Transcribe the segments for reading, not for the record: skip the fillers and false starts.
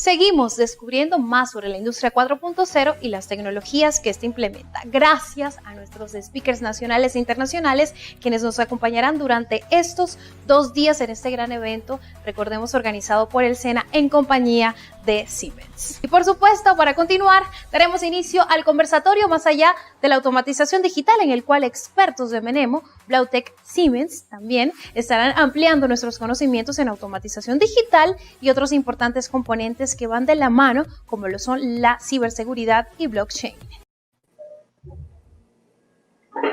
Seguimos descubriendo más sobre la industria 4.0 y las tecnologías que ésta implementa, gracias a nuestros speakers nacionales e internacionales, quienes nos acompañarán durante estos 2 días en este gran evento, recordemos, organizado por el SENA en compañía de Siemens. Y por supuesto, para continuar, daremos inicio al conversatorio más allá de la automatización digital, en el cual expertos de Menemo, Blautech, Siemens también estarán ampliando nuestros conocimientos en automatización digital y otros importantes componentes que van de la mano, como lo son la ciberseguridad y blockchain.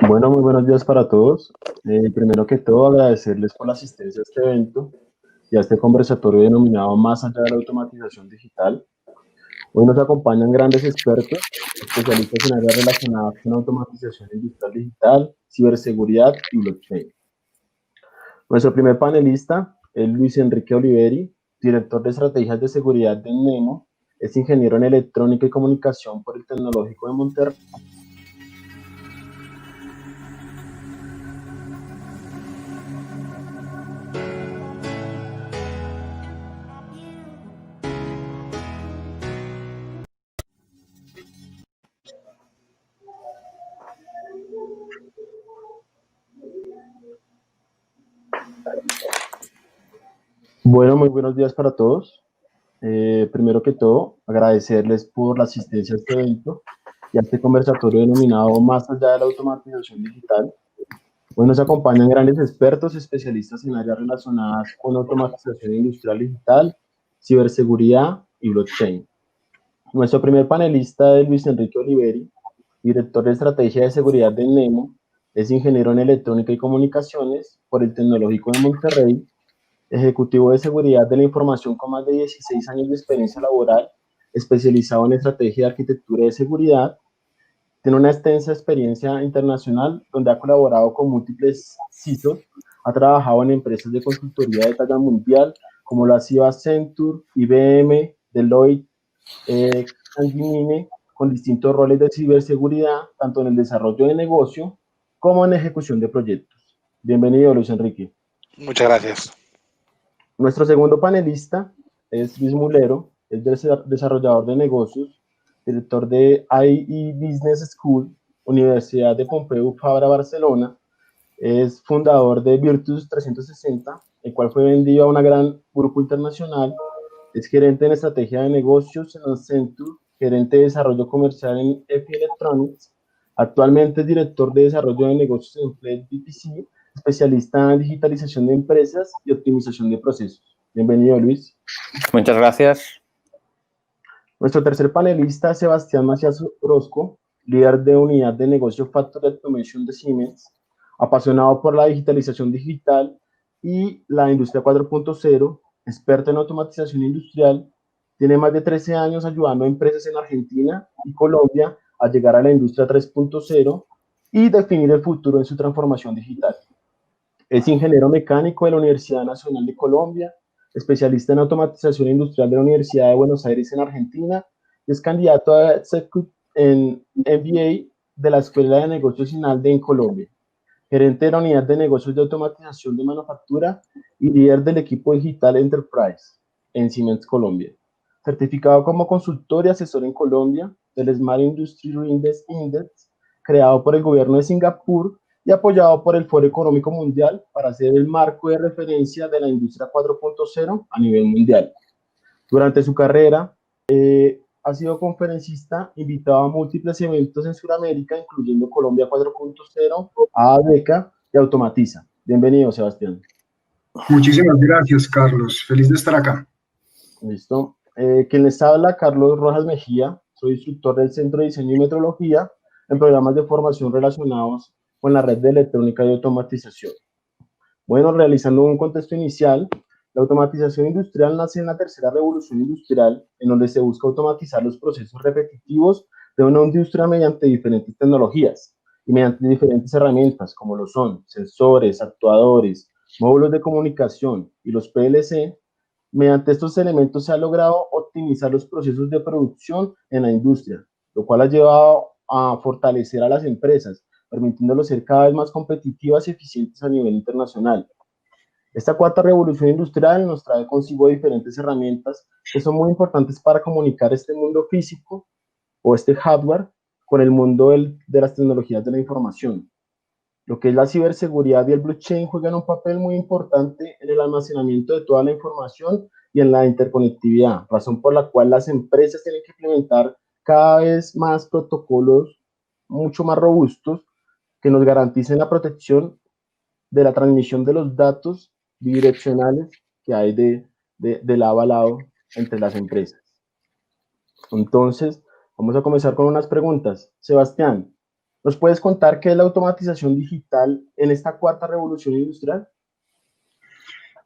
Bueno, muy buenos días para todos. Primero que todo, agradecerles por la asistencia a este evento y a este conversatorio denominado Más allá de la automatización digital. Hoy nos acompañan grandes expertos, especialistas en áreas relacionadas con automatización industrial digital, ciberseguridad y blockchain. Nuestro primer panelista es Luis Enrique Oliveri, director de estrategias de seguridad de Menemo, es ingeniero en electrónica y comunicación por el Tecnológico de Monterrey. Bueno, muy buenos días para todos. Primero que todo, agradecerles por la asistencia a este evento y a este conversatorio denominado Más allá de la automatización digital. Hoy nos acompañan grandes expertos, especialistas en áreas relacionadas con automatización industrial digital, ciberseguridad y blockchain. Nuestro primer panelista es Luis Enrique Oliveri, director de estrategia de seguridad de Menemo, es ingeniero en electrónica y comunicaciones por el Tecnológico de Monterrey, ejecutivo de seguridad de la información con más de 16 años de experiencia laboral, especializado en estrategia de arquitectura de seguridad. Tiene una extensa experiencia internacional donde ha colaborado con múltiples CISOs, ha trabajado en empresas de consultoría de talla mundial como lo ha sido Accenture, IBM, Deloitte, Capgemini, con distintos roles de ciberseguridad, tanto en el desarrollo de negocio como en ejecución de proyectos. Bienvenido, Luis Enrique. Muchas gracias. Nuestro segundo panelista es Luis Mulero, es desarrollador de negocios, director de IE Business School, Universidad de Pompeu Fabra, Barcelona, es fundador de Virtus 360, el cual fue vendido a un gran grupo internacional, es gerente en estrategia de negocios en Accenture, gerente de desarrollo comercial en EFI Electronics, actualmente es director de desarrollo de negocios en Fleet BPC, especialista en digitalización de empresas y optimización de procesos. Bienvenido, Luis. Muchas gracias. Nuestro tercer panelista es Sebastián Macías Orozco, líder de unidad de negocio Factory Automation de Siemens, apasionado por la digitalización digital y la industria 4.0, experto en automatización industrial, tiene más de 13 años ayudando a empresas en Argentina y Colombia a llegar a la industria 3.0 y definir el futuro en su transformación digital. Es ingeniero mecánico de la Universidad Nacional de Colombia, especialista en automatización industrial de la Universidad de Buenos Aires en Argentina, y es candidato a Executive en MBA de la Escuela de Negocios INALDE en Colombia, gerente de la unidad de negocios de automatización de manufactura y líder del equipo digital Enterprise en Siemens Colombia. Certificado como consultor y asesor en Colombia del Smart Industry Index, creado por el gobierno de Singapur y apoyado por el Foro Económico Mundial para ser el marco de referencia de la industria 4.0 a nivel mundial. Durante su carrera, ha sido conferencista, invitado a múltiples eventos en Sudamérica, incluyendo Colombia 4.0, ADECA y Automatiza. Bienvenido, Sebastián. Muchísimas gracias, Carlos. Feliz de estar acá. Listo. Quien les habla, Carlos Rojas Mejía. Soy instructor del Centro de Diseño y Metrología en programas de formación relacionados con la red de electrónica y automatización. Bueno, realizando un contexto inicial, la automatización industrial nace en la tercera revolución industrial, en donde se busca automatizar los procesos repetitivos de una industria mediante diferentes tecnologías y mediante diferentes herramientas, como lo son sensores, actuadores, módulos de comunicación y los PLC. Mediante estos elementos se ha logrado optimizar los procesos de producción en la industria, lo cual ha llevado a fortalecer a las empresas, permitiéndolos ser cada vez más competitivas y eficientes a nivel internacional. Esta cuarta revolución industrial nos trae consigo diferentes herramientas que son muy importantes para comunicar este mundo físico o este hardware con el mundo de las tecnologías de la información. Lo que es la ciberseguridad y el blockchain juegan un papel muy importante en el almacenamiento de toda la información y en la interconectividad, razón por la cual las empresas tienen que implementar cada vez más protocolos mucho más robustos que nos garanticen la protección de la transmisión de los datos bidireccionales que hay de lado a lado entre las empresas. Entonces, vamos a comenzar con unas preguntas. Sebastián, ¿nos puedes contar qué es la automatización digital en esta cuarta revolución industrial?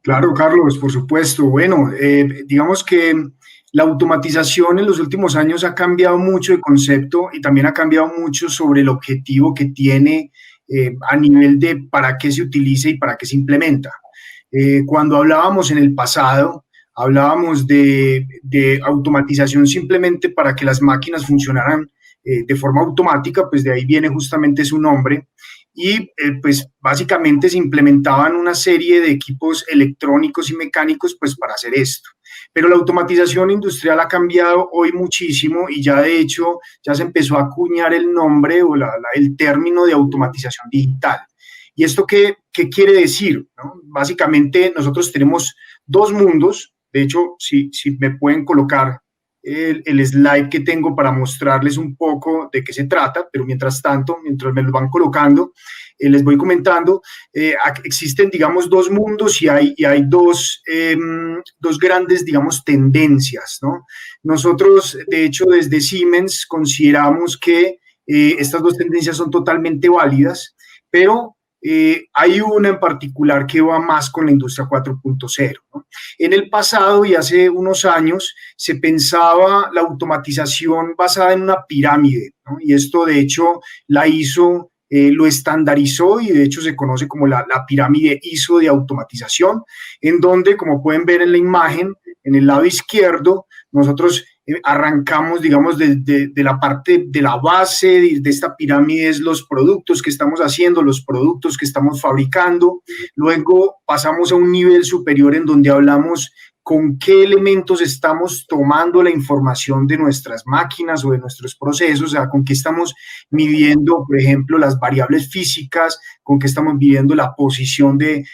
Claro, Carlos, por supuesto. Bueno, digamos que la automatización en los últimos años ha cambiado mucho de concepto y también ha cambiado mucho sobre el objetivo que tiene a nivel de para qué se utiliza y para qué se implementa. Cuando hablábamos en el pasado, hablábamos de automatización simplemente para que las máquinas funcionaran de forma automática, pues de ahí viene justamente su nombre, y pues básicamente se implementaban una serie de equipos electrónicos y mecánicos pues para hacer esto. Pero la automatización industrial ha cambiado hoy muchísimo y ya de hecho ya se empezó a acuñar el nombre o el término de automatización digital. ¿Y esto qué quiere decir? ¿No? Básicamente nosotros tenemos dos mundos. De hecho, si me pueden colocar el slide que tengo para mostrarles un poco de qué se trata, pero mientras tanto, mientras me lo van colocando, les voy comentando, existen, digamos, dos mundos y hay dos grandes, digamos, tendencias, ¿no? Nosotros, de hecho, desde Siemens consideramos que estas dos tendencias son totalmente válidas, pero hay una en particular que va más con la industria 4.0, ¿no? En el pasado y hace unos años se pensaba la automatización basada en una pirámide, ¿no? Y esto de hecho lo estandarizó y de hecho se conoce como la pirámide ISO de automatización, en donde, como pueden ver en la imagen, en el lado izquierdo, nosotros arrancamos, digamos, de la parte de la base de esta pirámide, es los productos que estamos haciendo, los productos que estamos fabricando. Luego pasamos a un nivel superior en donde hablamos con qué elementos estamos tomando la información de nuestras máquinas o de nuestros procesos, o sea, con qué estamos midiendo, por ejemplo, las variables físicas, con qué estamos midiendo la posición de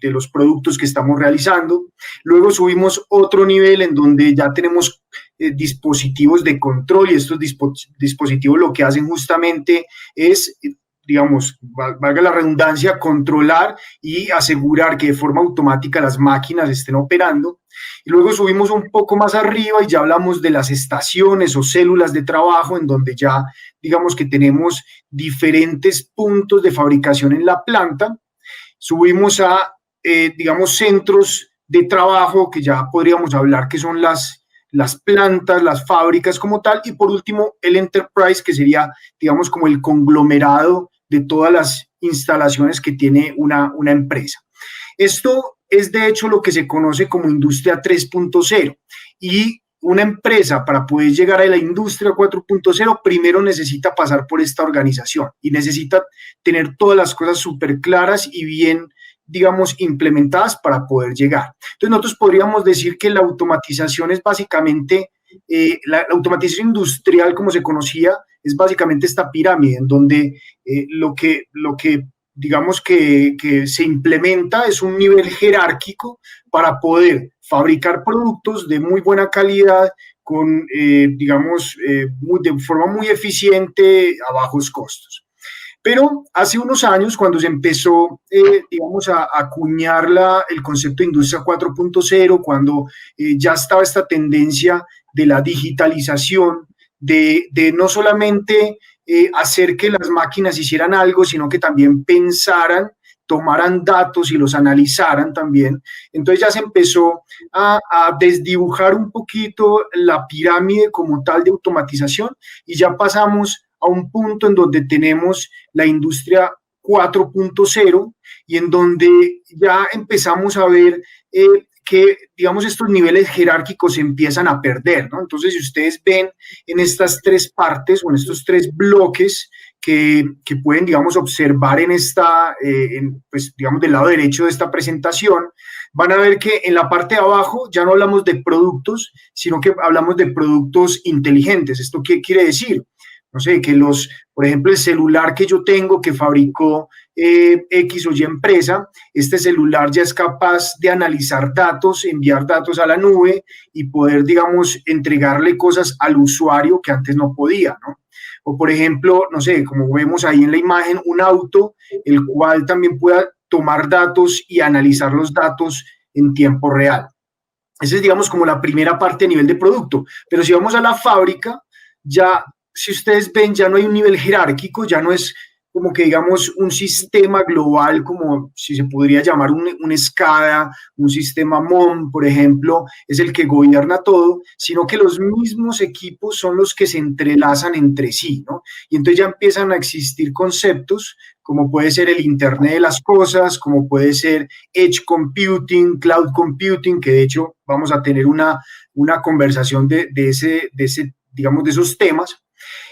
los productos que estamos realizando. Luego subimos otro nivel en donde ya tenemos dispositivos de control y estos dispositivos lo que hacen justamente es, digamos, valga la redundancia, controlar y asegurar que de forma automática las máquinas estén operando. Y luego subimos un poco más arriba y ya hablamos de las estaciones o células de trabajo, en donde ya, digamos, que tenemos diferentes puntos de fabricación en la planta. Subimos a, digamos, centros de trabajo, que ya podríamos hablar que son las plantas, las fábricas como tal, y por último el enterprise, que sería, digamos, como el conglomerado de todas las instalaciones que tiene una empresa. Esto es de hecho lo que se conoce como industria 3.0, y una empresa, para poder llegar a la industria 4.0, primero necesita pasar por esta organización y necesita tener todas las cosas súper claras y bien, digamos, implementadas para poder llegar. Entonces nosotros podríamos decir que la automatización es básicamente, la automatización industrial como se conocía, es básicamente esta pirámide en donde lo que digamos que se implementa es un nivel jerárquico para poder fabricar productos de muy buena calidad con, digamos, de forma muy eficiente a bajos costos. Pero hace unos años, cuando se empezó, digamos, a acuñar el concepto de industria 4.0, cuando ya estaba esta tendencia de la digitalización, de no solamente hacer que las máquinas hicieran algo, sino que también pensaran, tomaran datos y los analizaran también. Entonces ya se empezó a desdibujar un poquito la pirámide como tal de automatización y ya pasamos a un punto en donde tenemos la industria 4.0 y en donde ya empezamos a ver que, digamos, estos niveles jerárquicos se empiezan a perder, ¿no? Entonces, si ustedes ven en estas tres partes o en estos tres bloques que pueden, digamos, observar en esta, pues, digamos, del lado derecho de esta presentación, van a ver que en la parte de abajo ya no hablamos de productos, sino que hablamos de productos inteligentes. ¿Esto qué quiere decir? No sé, que por ejemplo, el celular que yo tengo que fabricó X o Y empresa, este celular ya es capaz de analizar datos, enviar datos a la nube y poder, digamos, entregarle cosas al usuario que antes no podía, ¿no? O, por ejemplo, no sé, como vemos ahí en la imagen, un auto, el cual también pueda tomar datos y analizar los datos en tiempo real. Esa es, digamos, como la primera parte a nivel de producto. Pero si vamos a la fábrica, ya, si ustedes ven, ya no hay un nivel jerárquico, ya no es como que, digamos, un sistema global, como si se podría llamar un SCADA, un sistema MOM, por ejemplo, es el que gobierna todo, sino que los mismos equipos son los que se entrelazan entre sí, ¿no? Y entonces ya empiezan a existir conceptos como puede ser el Internet de las cosas, como puede ser Edge Computing, Cloud Computing, que de hecho vamos a tener una conversación de digamos, de esos temas.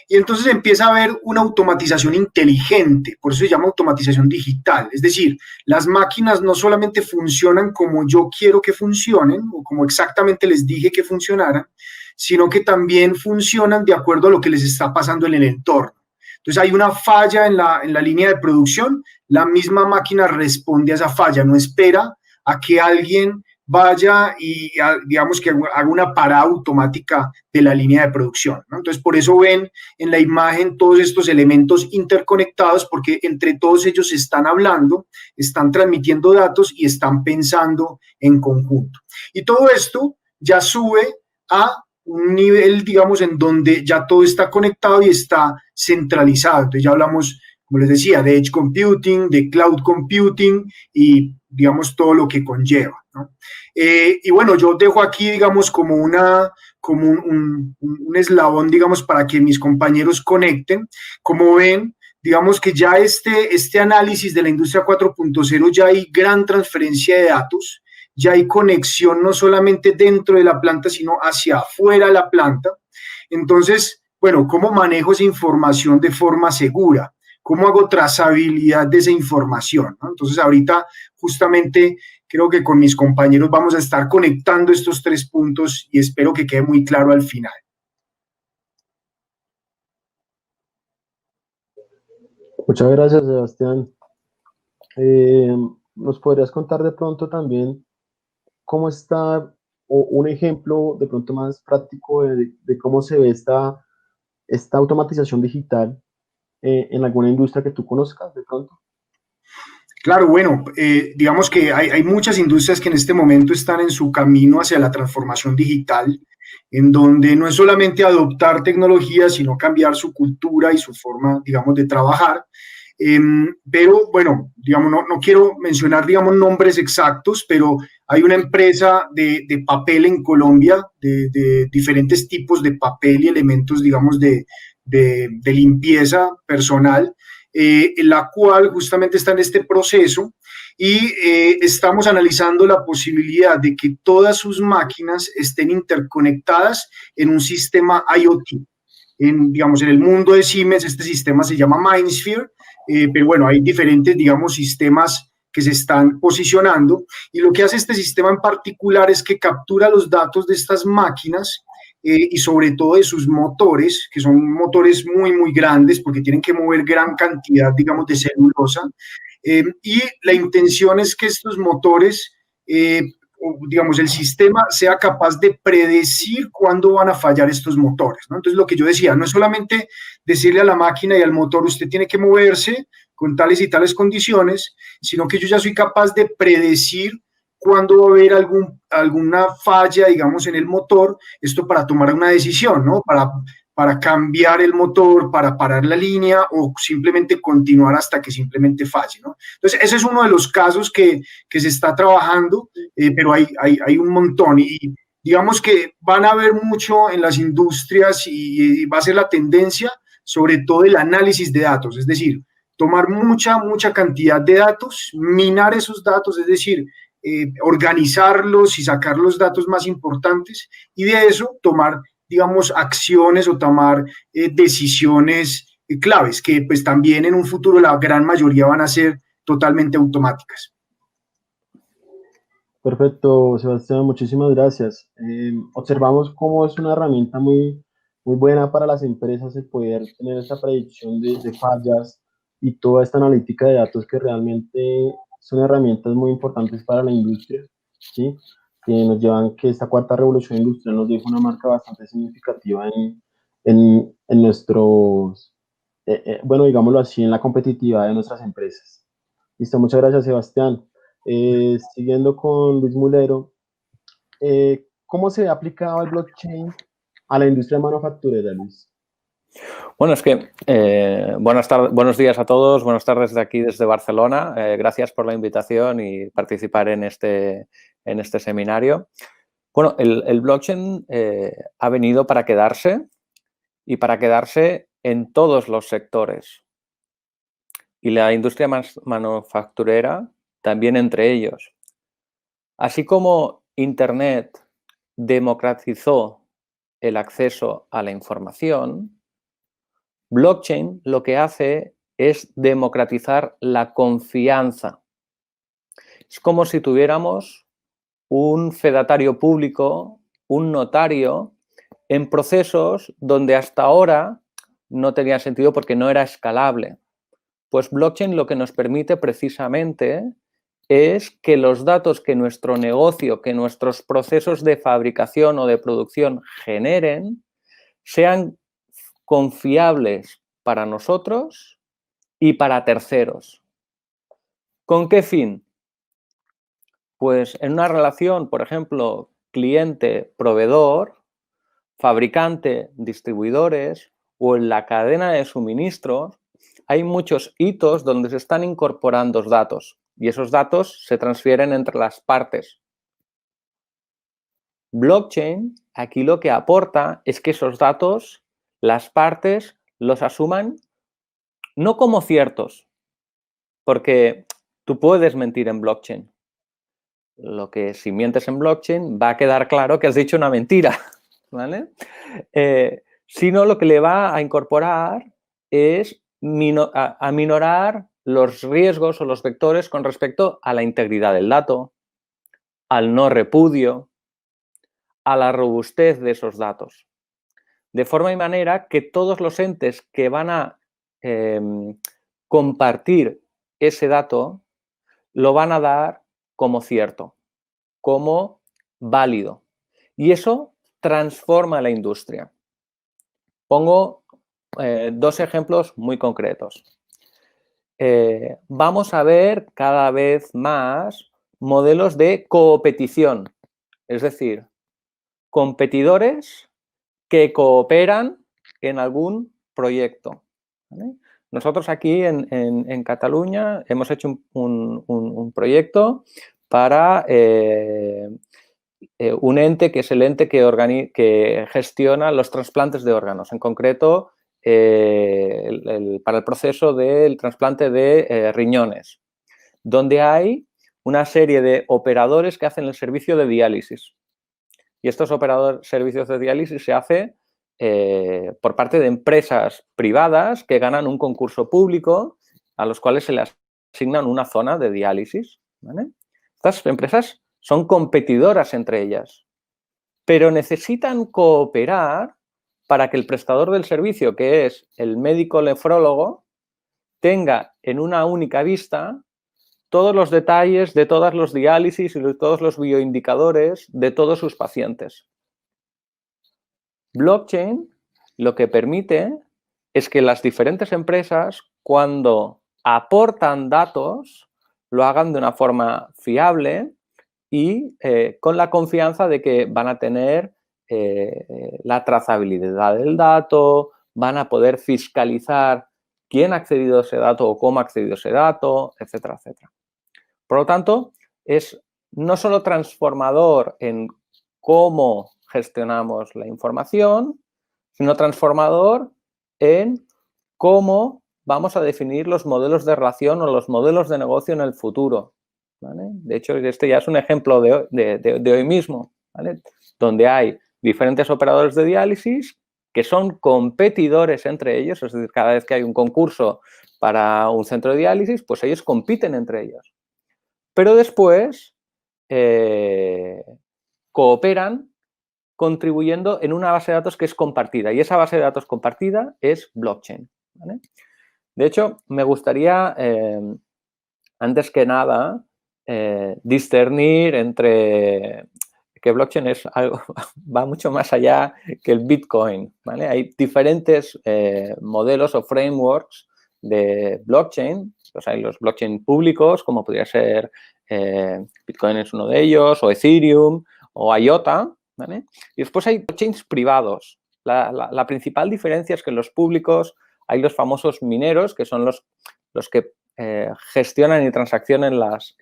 Y entonces empieza a haber una automatización inteligente, por eso se llama automatización digital. Es decir, las máquinas no solamente funcionan como yo quiero que funcionen o como exactamente les dije que funcionaran, sino que también funcionan de acuerdo a lo que les está pasando en el entorno. Entonces hay una falla en la línea de producción, la misma máquina responde a esa falla, no espera a que alguien vaya y, digamos, que haga una parada automática de la línea de producción, ¿no? Entonces, por eso ven en la imagen todos estos elementos interconectados, porque entre todos ellos están hablando, están transmitiendo datos y están pensando en conjunto. Y todo esto ya sube a un nivel, digamos, en donde ya todo está conectado y está centralizado. Entonces ya hablamos, como les decía, de Edge Computing, de Cloud Computing y, digamos, todo lo que conlleva, ¿no? Y bueno, yo dejo aquí, digamos, como un eslabón, digamos, para que mis compañeros conecten. Como ven, digamos que ya este análisis de la industria 4.0 ya hay gran transferencia de datos, ya hay conexión no solamente dentro de la planta, sino hacia afuera de la planta. Entonces, bueno, ¿cómo manejo esa información de forma segura? ¿Cómo hago trazabilidad de esa información, ¿no? Entonces, ahorita justamente creo que con mis compañeros vamos a estar conectando estos 3 puntos y espero que quede muy claro al final. Muchas gracias, Sebastián. ¿Nos podrías contar de pronto también cómo está, o un ejemplo de pronto más práctico de cómo se ve esta automatización digital en alguna industria que tú conozcas de pronto? Claro, bueno, digamos que hay muchas industrias que en este momento están en su camino hacia la transformación digital, en donde no es solamente adoptar tecnología, sino cambiar su cultura y su forma, digamos, de trabajar. Pero bueno, digamos, no quiero mencionar, digamos, nombres exactos, pero hay una empresa de papel en Colombia, de diferentes tipos de papel y elementos, digamos, de limpieza personal, en la cual justamente está en este proceso y estamos analizando la posibilidad de que todas sus máquinas estén interconectadas en un sistema IoT. Digamos, en el mundo de Siemens este sistema se llama MindSphere, pero bueno, hay diferentes, digamos, sistemas que se están posicionando y lo que hace este sistema en particular es que captura los datos de estas máquinas y sobre todo de sus motores, que son motores muy, muy grandes porque tienen que mover gran cantidad, digamos, de celulosa. Y la intención es que estos motores, digamos, el sistema sea capaz de predecir cuándo van a fallar estos motores, ¿no? Entonces, lo que yo decía, no es solamente decirle a la máquina y al motor, usted tiene que moverse con tales y tales condiciones, sino que yo ya soy capaz de predecir cuándo va a haber alguna falla, digamos, en el motor, esto para tomar una decisión, ¿no? Para cambiar el motor, para parar la línea o simplemente continuar hasta que simplemente falle, ¿no? Entonces, ese es uno de los casos que se está trabajando, pero hay un montón y digamos que van a haber mucho en las industrias y va a ser la tendencia, sobre todo el análisis de datos, es decir, tomar mucha cantidad de datos, minar esos datos, es decir, organizarlos y sacar los datos más importantes y de eso tomar, digamos, acciones o tomar decisiones claves que pues también en un futuro la gran mayoría van a ser totalmente automáticas. Perfecto, Sebastián, muchísimas gracias. Observamos cómo es una herramienta muy buena para las empresas el poder tener esta predicción de fallas y toda esta analítica de datos que realmente son herramientas muy importantes para la industria, ¿sí? Que nos llevan que esta cuarta revolución industrial nos deja una marca bastante significativa en nuestros, bueno, digámoslo así, en la competitividad de nuestras empresas. Listo, muchas gracias, Sebastián. Siguiendo con Luis Mulero, ¿cómo se ha aplicado el blockchain a la industria manufacturera, Luis? Bueno, es que buenos días a todos, buenas tardes de aquí desde Barcelona. Gracias por la invitación y participar en este seminario. Bueno, el blockchain ha venido para quedarse y para quedarse en todos los sectores. Y la industria manufacturera también entre ellos. Así como Internet democratizó el acceso a la información, blockchain lo que hace es democratizar la confianza. Es como si tuviéramos un fedatario público, un notario, en procesos donde hasta ahora no tenía sentido porque no era escalable. Pues blockchain lo que nos permite precisamente es que los datos que nuestro negocio, que nuestros procesos de fabricación o de producción generen, sean confiables para nosotros y para terceros. ¿Con qué fin? Pues en una relación, por ejemplo, cliente-proveedor, fabricante-distribuidores o en la cadena de suministros, hay muchos hitos donde se están incorporando datos y esos datos se transfieren entre las partes. Blockchain aquí lo que aporta es que esos datos, las partes los asuman no como ciertos, porque tú puedes mentir en blockchain. Lo que si mientes en blockchain va a quedar claro que has dicho una mentira, ¿vale? Sino lo que le va a incorporar es aminorar los riesgos o los vectores con respecto a la integridad del dato, al no repudio, a la robustez de esos datos. De forma y manera que todos los entes que van a compartir ese dato lo van a dar como cierto, como válido. Y eso transforma la industria. Pongo dos ejemplos muy concretos. Vamos a ver cada vez más modelos de coopetición, es decir, competidores que cooperan en algún proyecto, ¿vale? Nosotros aquí en Cataluña hemos hecho un proyecto para un ente que es el ente que gestiona los trasplantes de órganos, en concreto para el proceso del trasplante de riñones, donde hay una serie de operadores que hacen el servicio de diálisis. Y estos servicios de diálisis se hace por parte de empresas privadas que ganan un concurso público a los cuales se les asignan una zona de diálisis, ¿vale? Estas empresas son competidoras entre ellas, pero necesitan cooperar para que el prestador del servicio, que es el médico nefrólogo, tenga en una única vista todos los detalles de todas los diálisis y de todos los bioindicadores de todos sus pacientes. Blockchain lo que permite es que las diferentes empresas, cuando aportan datos, lo hagan de una forma fiable y con la confianza de que van a tener la trazabilidad del dato, van a poder fiscalizar quién ha accedido a ese dato o cómo ha accedido a ese dato, etcétera, etcétera. Por lo tanto, es no solo transformador en cómo gestionamos la información, sino transformador en cómo vamos a definir los modelos de relación o los modelos de negocio en el futuro, ¿vale? De hecho, este ya es un ejemplo de hoy mismo, ¿vale? Donde hay diferentes operadores de diálisis que son competidores entre ellos, es decir, cada vez que hay un concurso para un centro de diálisis, pues ellos compiten entre ellos. Pero después cooperan contribuyendo en una base de datos que es compartida, y esa base de datos compartida es blockchain, ¿vale? De hecho, me gustaría, antes que nada, discernir entre que blockchain es algo, va mucho más allá que el Bitcoin, ¿vale? Hay diferentes modelos o frameworks de blockchain. Pues hay los blockchain públicos, como podría ser Bitcoin es uno de ellos, o Ethereum, o IOTA, ¿vale? Y después hay blockchains privados. La principal diferencia es que en los públicos hay los famosos mineros, que son los que gestionan y transaccionan las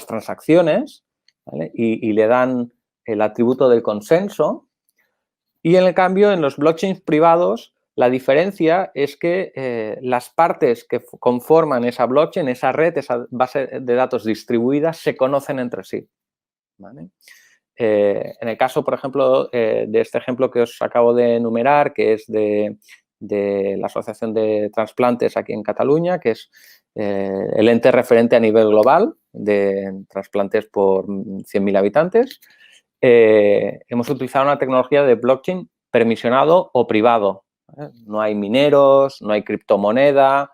transacciones, ¿vale? Y le dan el atributo del consenso. Y en el cambio, en los blockchains privados, la diferencia es que las partes que conforman esa blockchain, esa red, esa base de datos distribuida, se conocen entre sí, ¿vale? En el caso, por ejemplo, de este ejemplo que os acabo de enumerar, que es de la Asociación de Trasplantes aquí en Cataluña, que es el ente referente a nivel global de trasplantes por 100.000 habitantes, hemos utilizado una tecnología de blockchain permisionado o privado. No hay mineros, no hay criptomoneda,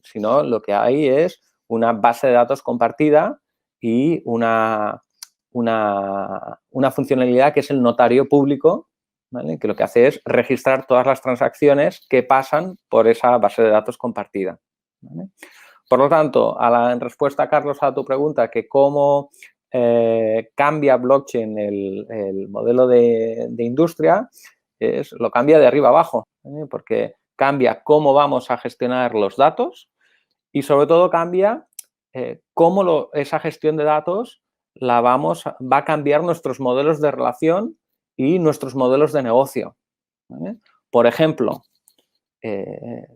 sino lo que hay es una base de datos compartida y una funcionalidad que es el notario público, ¿vale? Que lo que hace es registrar todas las transacciones que pasan por esa base de datos compartida, ¿vale? Por lo tanto, en respuesta, Carlos, a tu pregunta, que cómo cambia blockchain el modelo de industria, lo cambia de arriba abajo, ¿vale? Porque cambia cómo vamos a gestionar los datos y, sobre todo, cambia cómo esa gestión de datos va a cambiar nuestros modelos de relación y nuestros modelos de negocio, ¿vale? Por ejemplo,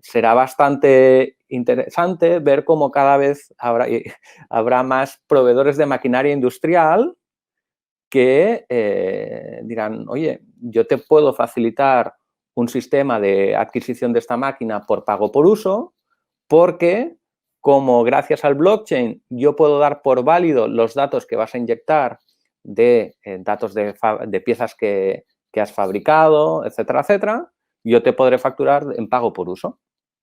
será bastante interesante ver cómo cada vez habrá más proveedores de maquinaria industrial que dirán, oye, yo te puedo facilitar un sistema de adquisición de esta máquina por pago por uso, porque como gracias al blockchain yo puedo dar por válido los datos que vas a inyectar de datos de piezas que has fabricado, etcétera, etcétera, yo te podré facturar en pago por uso,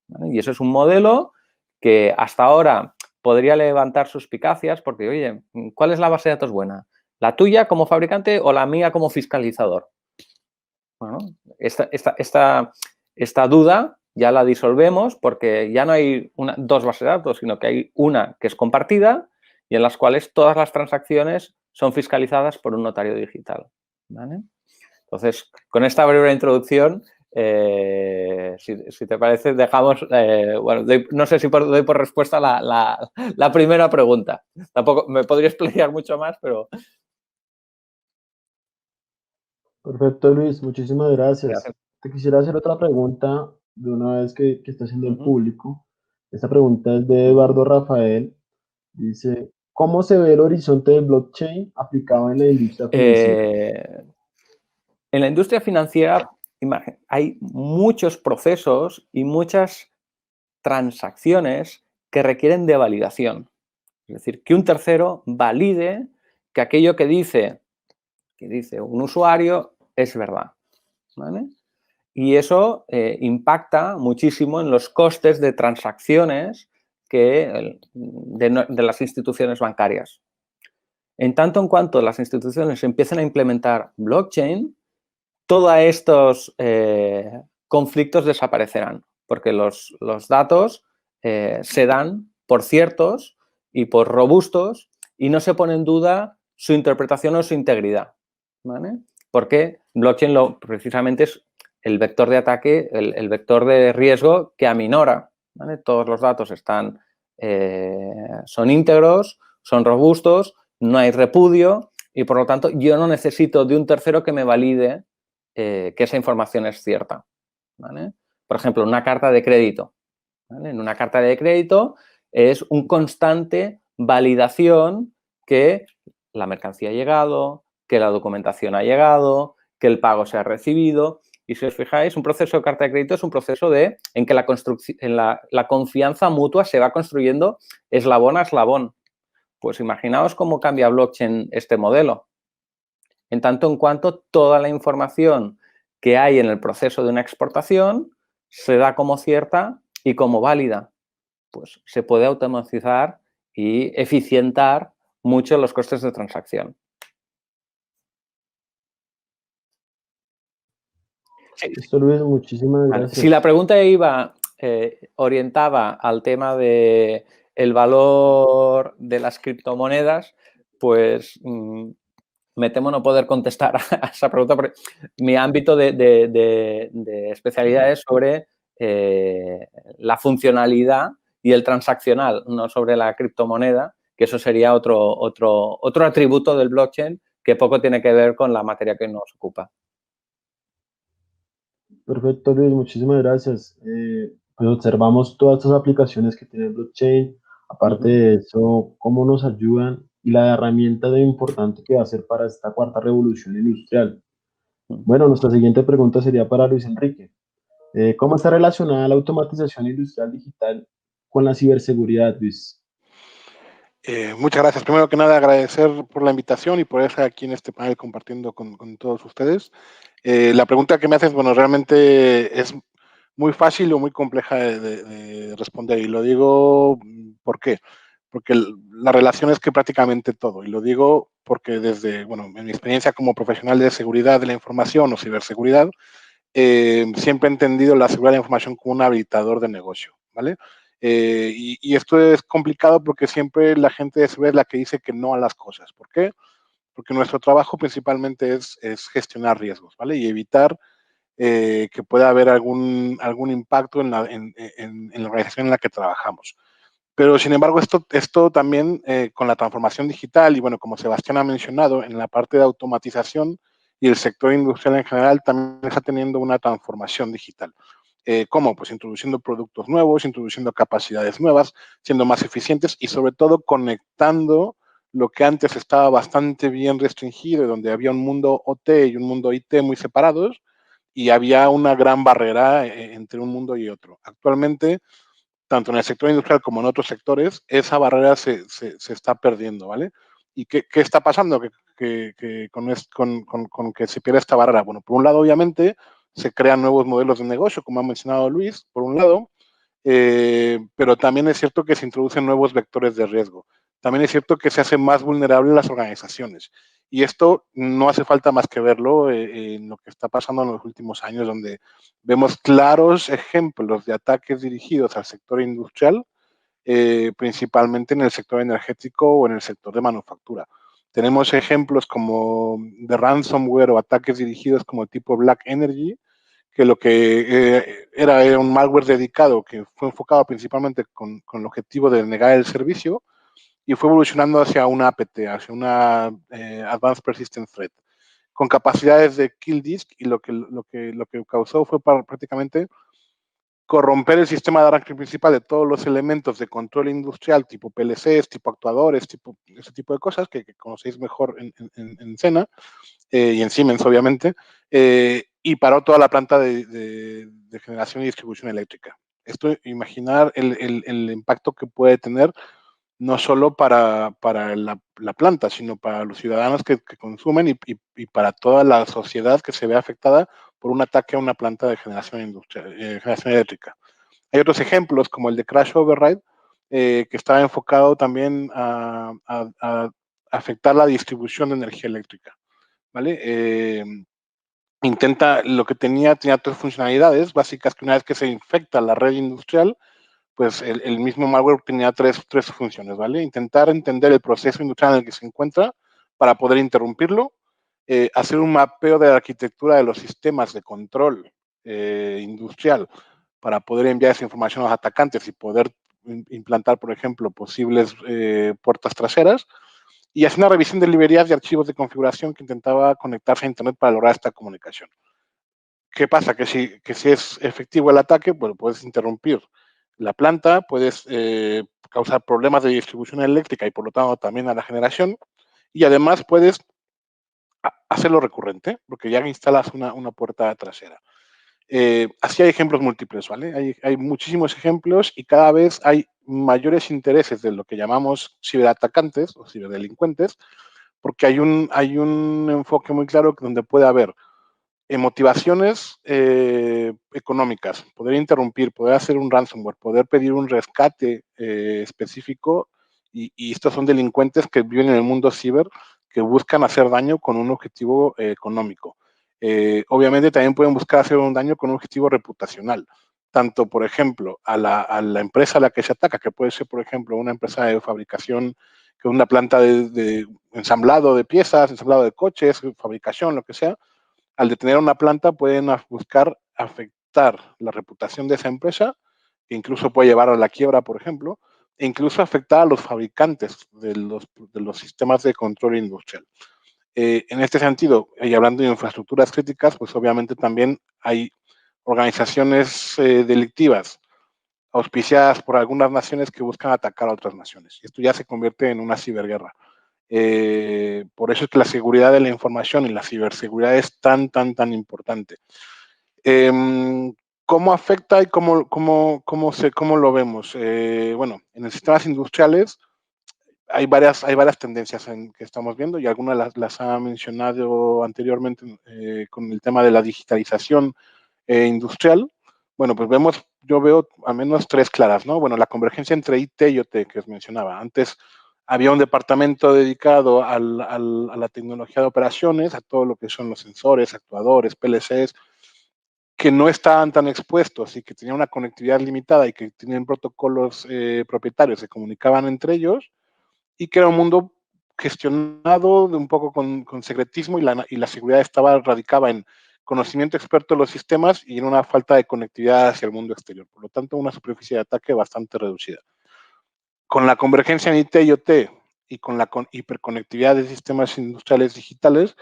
¿vale? Y eso es un modelo que hasta ahora podría levantar suspicacias porque, oye, ¿cuál es la base de datos buena? ¿La tuya como fabricante o la mía como fiscalizador? Bueno, esta duda ya la disolvemos porque ya no hay dos bases de datos, sino que hay una que es compartida y en las cuales todas las transacciones son fiscalizadas por un notario digital, ¿vale? Entonces, con esta breve introducción, si te parece, dejamos, bueno, no sé si doy por respuesta la primera pregunta. Tampoco me podría explayar mucho más, pero... Perfecto, Luis, muchísimas gracias. Gracias. Te quisiera hacer otra pregunta de una vez que está haciendo el público. Esta pregunta es de Eduardo Rafael. Dice, ¿cómo se ve el horizonte del blockchain aplicado en la industria financiera? En la industria financiera hay muchos procesos y muchas transacciones que requieren de validación. Es decir, que un tercero valide que aquello que dice un usuario es verdad, ¿vale? Y eso impacta muchísimo en los costes de transacciones de las instituciones bancarias. En tanto en cuanto las instituciones empiecen a implementar blockchain, todos estos conflictos desaparecerán, porque los datos se dan por ciertos y por robustos y no se pone en duda su interpretación o su integridad, ¿vale? Porque blockchain precisamente es el vector de ataque, el vector de riesgo que aminora, ¿vale? Todos los datos son íntegros, son robustos, no hay repudio y, por lo tanto, yo no necesito de un tercero que me valide que esa información es cierta, ¿vale? Por ejemplo, una carta de crédito, ¿vale? En una carta de crédito es un constante validación que la mercancía ha llegado, que la documentación ha llegado, que el pago sea recibido. Y si os fijáis, un proceso de carta de crédito es un proceso en que la confianza mutua se va construyendo eslabón a eslabón. Pues imaginaos cómo cambia blockchain este modelo. En tanto en cuanto toda la información que hay en el proceso de una exportación se da como cierta y como válida. Pues se puede automatizar y eficientar mucho los costes de transacción. Listo, Luis, muchísimas Vale. gracias. Si la pregunta iba orientada al tema de el valor de las criptomonedas, pues me temo no poder contestar a esa pregunta porque mi ámbito de especialidad es sobre la funcionalidad y el transaccional, no sobre la criptomoneda, que eso sería otro atributo del blockchain que poco tiene que ver con la materia que nos ocupa. Perfecto, Luis, muchísimas gracias. Pues observamos todas estas aplicaciones que tiene el blockchain. Aparte de eso, cómo nos ayudan y la herramienta de importante que va a ser para esta cuarta revolución industrial. Bueno, nuestra siguiente pregunta sería para Luis Enrique. ¿Cómo está relacionada la automatización industrial digital con la ciberseguridad, Luis? Muchas gracias. Primero que nada, agradecer por la invitación y por estar aquí en este panel compartiendo con todos ustedes. La pregunta que me haces, bueno, realmente es muy fácil o muy compleja de responder. Y lo digo, ¿por qué? Porque la relación es que prácticamente todo. Y lo digo porque desde, bueno, en mi experiencia como profesional de seguridad de la información o ciberseguridad, siempre he entendido la seguridad de la información como un habilitador de negocio, ¿vale? Y esto es complicado porque siempre la gente de seguridad es la que dice que no a las cosas. ¿Por qué? Porque nuestro trabajo principalmente es gestionar riesgos, ¿vale? Y evitar que pueda haber algún impacto en la organización en la que trabajamos. Pero, sin embargo, esto también con la transformación digital y, bueno, como Sebastián ha mencionado, en la parte de automatización y el sector industrial en general también está teniendo una transformación digital. ¿Cómo? Pues introduciendo productos nuevos, introduciendo capacidades nuevas, siendo más eficientes y, sobre todo, conectando lo que antes estaba bastante bien restringido, donde había un mundo OT y un mundo IT muy separados, y había una gran barrera entre un mundo y otro. Actualmente, tanto en el sector industrial como en otros sectores, esa barrera se está perdiendo, ¿vale? ¿Y qué está pasando con que se pierda esta barrera? Bueno, por un lado, obviamente, se crean nuevos modelos de negocio, como ha mencionado Luis, por un lado, pero también es cierto que se introducen nuevos vectores de riesgo. También es cierto que se hacen más vulnerables las organizaciones. Y esto no hace falta más que verlo en lo que está pasando en los últimos años, donde vemos claros ejemplos de ataques dirigidos al sector industrial, principalmente en el sector energético o en el sector de manufactura. Tenemos ejemplos como de ransomware o ataques dirigidos como tipo Black Energy, que lo que era un malware dedicado que fue enfocado principalmente con el objetivo de negar el servicio y fue evolucionando hacia una APT, hacia una Advanced Persistent Threat, con capacidades de kill disk, y lo que causó fue prácticamente corromper el sistema de arranque principal de todos los elementos de control industrial, tipo PLCs, tipo actuadores, ese tipo de cosas que conocéis mejor en Sena y en Siemens, obviamente, y paró toda la planta de generación y distribución eléctrica. Esto, imaginar el impacto que puede tener no solo para la planta, sino para los ciudadanos que consumen y para toda la sociedad que se ve afectada por un ataque a una planta de generación industrial, generación eléctrica. Hay otros ejemplos, como el de Crash Override, que estaba enfocado también a afectar la distribución de energía eléctrica, ¿vale? Lo que tenía tres funcionalidades básicas, que una vez que se infecta la red industrial, pues el mismo malware tenía tres funciones, ¿vale? Intentar entender el proceso industrial en el que se encuentra para poder interrumpirlo, hacer un mapeo de la arquitectura de los sistemas de control industrial para poder enviar esa información a los atacantes y poder implantar, por ejemplo, posibles puertas traseras, y hacer una revisión de librerías y archivos de configuración que intentaba conectarse a Internet para lograr esta comunicación. ¿Qué pasa? Que si es efectivo el ataque, bueno, puedes interrumpir la planta, puedes causar problemas de distribución eléctrica y por lo tanto también a la generación, y además puedes hacerlo recurrente, porque ya instalas una puerta trasera. Así hay ejemplos múltiples, ¿vale? Hay muchísimos ejemplos y cada vez hay mayores intereses de lo que llamamos ciberatacantes o ciberdelincuentes, porque hay un enfoque muy claro donde puede haber motivaciones económicas, poder interrumpir, poder hacer un ransomware, poder pedir un rescate específico, y estos son delincuentes que viven en el mundo ciber, que buscan hacer daño con un objetivo económico. Obviamente también pueden buscar hacer un daño con un objetivo reputacional, tanto, por ejemplo, a la empresa a la que se ataca, que puede ser, por ejemplo, una empresa de fabricación, que una planta de ensamblado de piezas, ensamblado de coches, fabricación, lo que sea. Al detener una planta pueden buscar afectar la reputación de esa empresa, que incluso puede llevar a la quiebra, por ejemplo, e incluso afectar a los fabricantes de los sistemas de control industrial. En este sentido, y hablando de infraestructuras críticas, pues obviamente también hay organizaciones delictivas auspiciadas por algunas naciones que buscan atacar a otras naciones. Y esto ya se convierte en una ciberguerra. Por eso es que la seguridad de la información y la ciberseguridad es tan importante. ¿Cómo afecta y cómo lo vemos? Bueno, en los sistemas industriales hay varias tendencias que estamos viendo, y algunas las ha mencionado anteriormente con el tema de la digitalización industrial. Bueno, pues yo veo al menos tres claras, ¿no? Bueno, la convergencia entre IT y OT, que os mencionaba. Antes había un departamento dedicado a la tecnología de operaciones, a todo lo que son los sensores, actuadores, PLCs, que no estaban tan expuestos y que tenían una conectividad limitada y que tenían protocolos propietarios, se comunicaban entre ellos, y que era un mundo gestionado de un poco con secretismo, y la seguridad radicaba en conocimiento experto de los sistemas y en una falta de conectividad hacia el mundo exterior. Por lo tanto, una superficie de ataque bastante reducida. Con la convergencia en IT y OT y con la hiperconectividad de sistemas industriales digitales,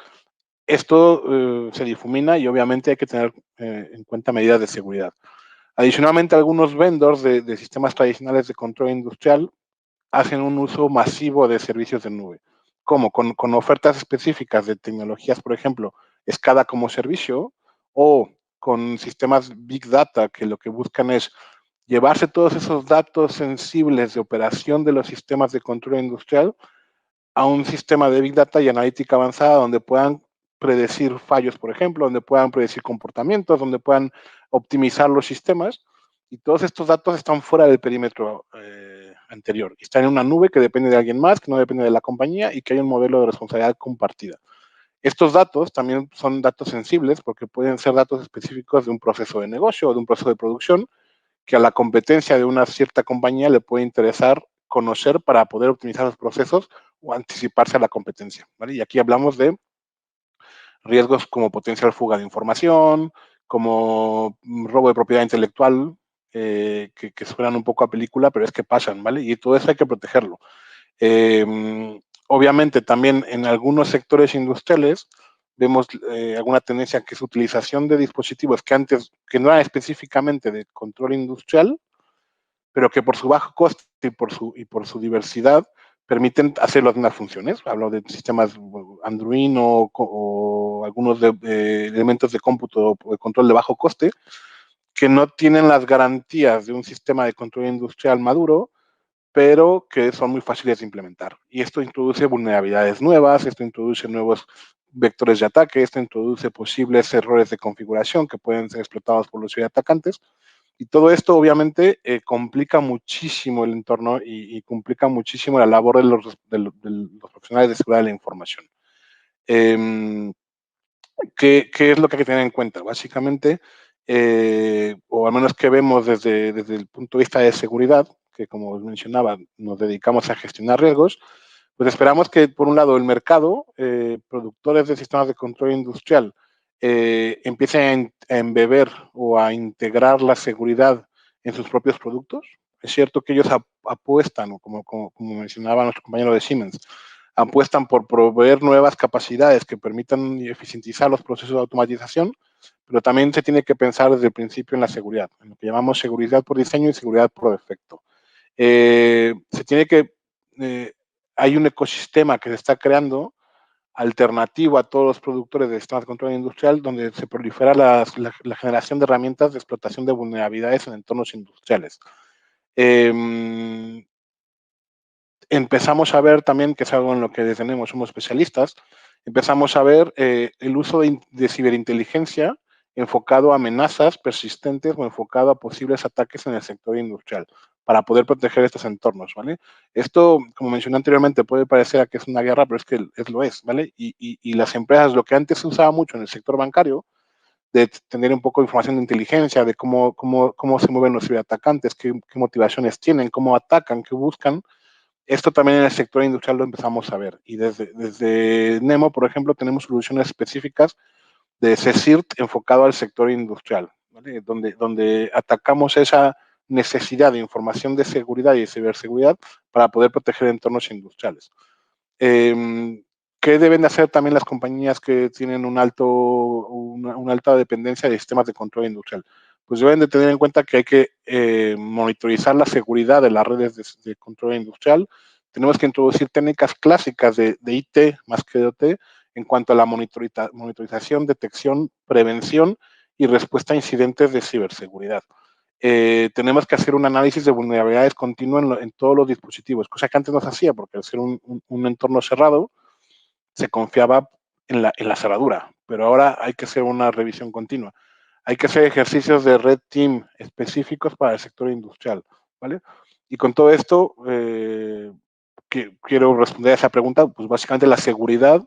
esto se difumina, y obviamente hay que tener en cuenta medidas de seguridad. Adicionalmente, algunos vendors de sistemas tradicionales de control industrial hacen un uso masivo de servicios de nube, como con ofertas específicas de tecnologías, por ejemplo, SCADA como servicio, o con sistemas Big Data, que lo que buscan es llevarse todos esos datos sensibles de operación de los sistemas de control industrial a un sistema de Big Data y analítica avanzada, donde puedan predecir fallos, por ejemplo, donde puedan predecir comportamientos, donde puedan optimizar los sistemas, y todos estos datos están fuera del perímetro anterior. Están en una nube que depende de alguien más, que no depende de la compañía, y que hay un modelo de responsabilidad compartida. Estos datos también son datos sensibles, porque pueden ser datos específicos de un proceso de negocio o de un proceso de producción, que a la competencia de una cierta compañía le puede interesar conocer para poder optimizar los procesos o anticiparse a la competencia, ¿vale? Y aquí hablamos de riesgos como potencial fuga de información, como robo de propiedad intelectual, que suenan un poco a película, pero es que pasan, ¿vale? Y todo eso hay que protegerlo. Obviamente también en algunos sectores industriales vemos alguna tendencia, que es utilización de dispositivos que no eran específicamente de control industrial, pero que por su bajo coste y por su diversidad permiten hacer las mismas funciones. Hablo de sistemas Android o algunos elementos de cómputo o de control de bajo coste, que no tienen las garantías de un sistema de control industrial maduro, pero que son muy fáciles de implementar. Y esto introduce vulnerabilidades nuevas, esto introduce nuevos vectores de ataque, esto introduce posibles errores de configuración que pueden ser explotados por los ciberatacantes. Y todo esto obviamente complica muchísimo el entorno y complica muchísimo la labor de los profesionales de seguridad de la información. ¿Qué es lo que hay que tener en cuenta? Básicamente, o al menos que vemos desde el punto de vista de seguridad, que como os mencionaba, nos dedicamos a gestionar riesgos, pues esperamos que, por un lado, el mercado, productores de sistemas de control industrial, empiecen a embeber o a integrar la seguridad en sus propios productos. Es cierto que ellos apuestan, como mencionaba nuestro compañero de Siemens, apuestan por proveer nuevas capacidades que permitan eficientizar los procesos de automatización, pero también se tiene que pensar desde el principio en la seguridad, en lo que llamamos seguridad por diseño y seguridad por defecto. Se tiene que, hay un ecosistema que se está creando alternativo a todos los productores de sistemas de control industrial, donde se prolifera la generación de herramientas de explotación de vulnerabilidades en entornos industriales. Empezamos a ver también, que es algo en lo que desde NEMO somos especialistas, empezamos a ver el uso de ciberinteligencia enfocado a amenazas persistentes o enfocado a posibles ataques en el sector industrial para poder proteger estos entornos, ¿vale? Esto, como mencioné anteriormente, puede parecer que es una guerra, pero es que lo es, ¿vale? Y las empresas, lo que antes se usaba mucho en el sector bancario, de tener un poco de información de inteligencia, de cómo se mueven los ciberatacantes, qué motivaciones tienen, cómo atacan, qué buscan. Esto también en el sector industrial lo empezamos a ver. Y desde NEMO, por ejemplo, tenemos soluciones específicas de CSIRT enfocado al sector industrial, ¿vale? Donde atacamos esa necesidad de información de seguridad y de ciberseguridad para poder proteger entornos industriales. ¿Qué deben de hacer también las compañías que tienen una alta dependencia de sistemas de control industrial? Pues deben de tener en cuenta que hay que monitorizar la seguridad de las redes de control industrial. Tenemos que introducir técnicas clásicas de IT más que de OT en cuanto a la monitorización, detección, prevención y respuesta a incidentes de ciberseguridad. Tenemos que hacer un análisis de vulnerabilidades continuo en todos los dispositivos, cosa que antes no se hacía, porque al ser un entorno cerrado, se confiaba en la cerradura, pero ahora hay que hacer una revisión continua. Hay que hacer ejercicios de red team específicos para el sector industrial, ¿vale? Y con todo esto, quiero responder a esa pregunta, pues básicamente la seguridad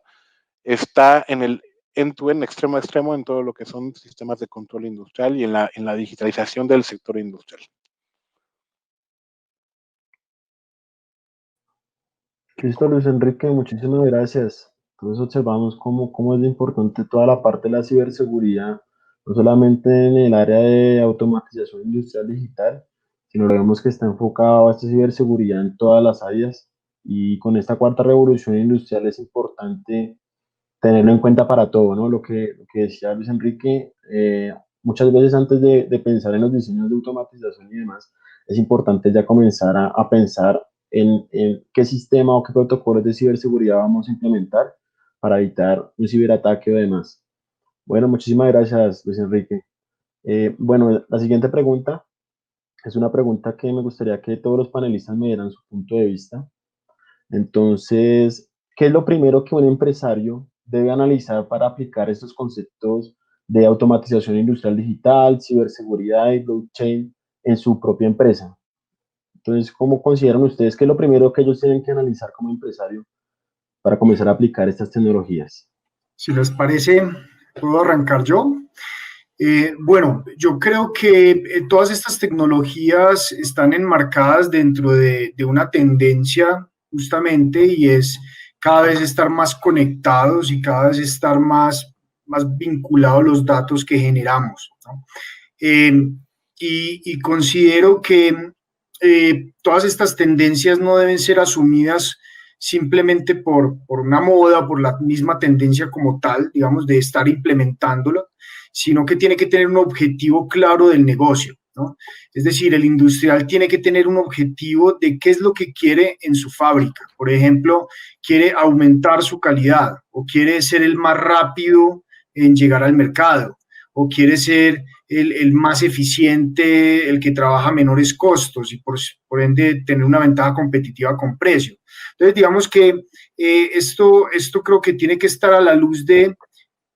está en el end-to-end, extremo a extremo, en todo lo que son sistemas de control industrial y en la digitalización del sector industrial. Listo, Luis Enrique, muchísimas gracias. Entonces observamos cómo es de importante toda la parte de la ciberseguridad, no solamente en el área de automatización industrial digital, sino lo vemos que está enfocado a esta ciberseguridad en todas las áreas, y con esta cuarta revolución industrial es importante tenerlo en cuenta para todo, ¿no? Lo que decía Luis Enrique, muchas veces antes de pensar en los diseños de automatización y demás, es importante ya comenzar a pensar en qué sistema o qué protocolos de ciberseguridad vamos a implementar para evitar un ciberataque o demás. Bueno, muchísimas gracias, Luis Enrique. Bueno, la siguiente pregunta es una pregunta que me gustaría que todos los panelistas me dieran su punto de vista. Entonces, ¿qué es lo primero que un empresario debe analizar para aplicar estos conceptos de automatización industrial digital, ciberseguridad y blockchain en su propia empresa? Entonces, ¿cómo consideran ustedes que es lo primero que ellos tienen que analizar como empresario para comenzar a aplicar estas tecnologías? Si les parece, puedo arrancar yo. Bueno, yo creo que todas estas tecnologías están enmarcadas dentro de una tendencia justamente, y es cada vez estar más conectados y cada vez estar más vinculados a los datos que generamos, ¿no? Y considero que todas estas tendencias no deben ser asumidas simplemente por una moda, por la misma tendencia como tal, digamos, de estar implementándola, sino que tiene que tener un objetivo claro del negocio, ¿no? Es decir, el industrial tiene que tener un objetivo de qué es lo que quiere en su fábrica. Por ejemplo, quiere aumentar su calidad, o quiere ser el más rápido en llegar al mercado, o quiere ser el más eficiente, el que trabaja a menores costos y por ende tener una ventaja competitiva con precio. Entonces, digamos que esto creo que tiene que estar a la luz de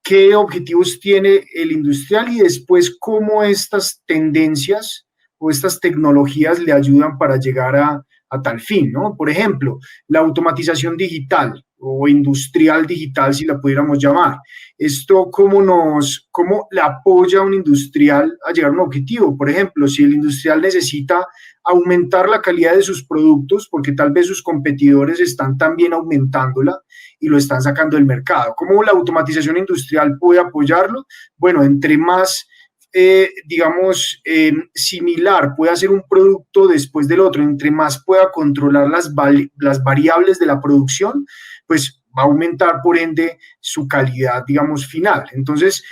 qué objetivos tiene el industrial y después cómo estas tendencias o estas tecnologías le ayudan para llegar a tal fin, ¿no? Por ejemplo, la automatización digital o industrial digital, si la pudiéramos llamar. Esto, ¿cómo le apoya a un industrial a llegar a un objetivo? Por ejemplo, si el industrial necesita aumentar la calidad de sus productos, porque tal vez sus competidores están también aumentándola y lo están sacando del mercado. ¿Cómo la automatización industrial puede apoyarlo? Bueno, entre más similar puede hacer un producto después del otro, entre más pueda controlar las variables de la producción, pues va a aumentar por ende su calidad, digamos, final. Entonces,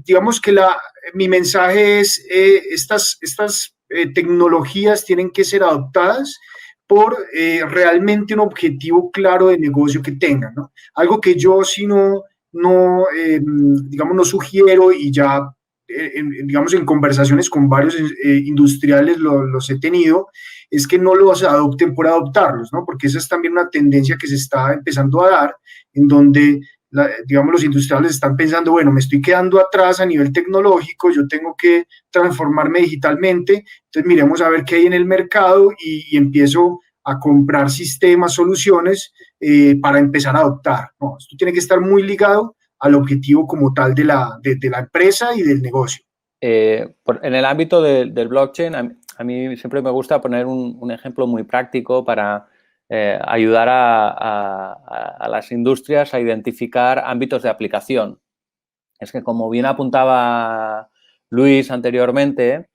digamos que mi mensaje es, estas tecnologías tienen que ser adoptadas por realmente un objetivo claro de negocio que tengan, ¿no? Algo que yo si no, digamos, no sugiero y ya, digamos, en conversaciones con varios industriales los he tenido, es que no los adopten por adoptarlos, ¿no? Porque esa es también una tendencia que se está empezando a dar, en donde digamos, los industriales están pensando, bueno, me estoy quedando atrás a nivel tecnológico, yo tengo que transformarme digitalmente, entonces miremos a ver qué hay en el mercado y empiezo a comprar sistemas, soluciones para empezar a adoptar. No, esto tiene que estar muy ligado al objetivo como tal de la empresa y del negocio. En el ámbito del blockchain, a mí siempre me gusta poner un ejemplo muy práctico para ayudar a las industrias a identificar ámbitos de aplicación. Es que, como bien apuntaba Luis anteriormente,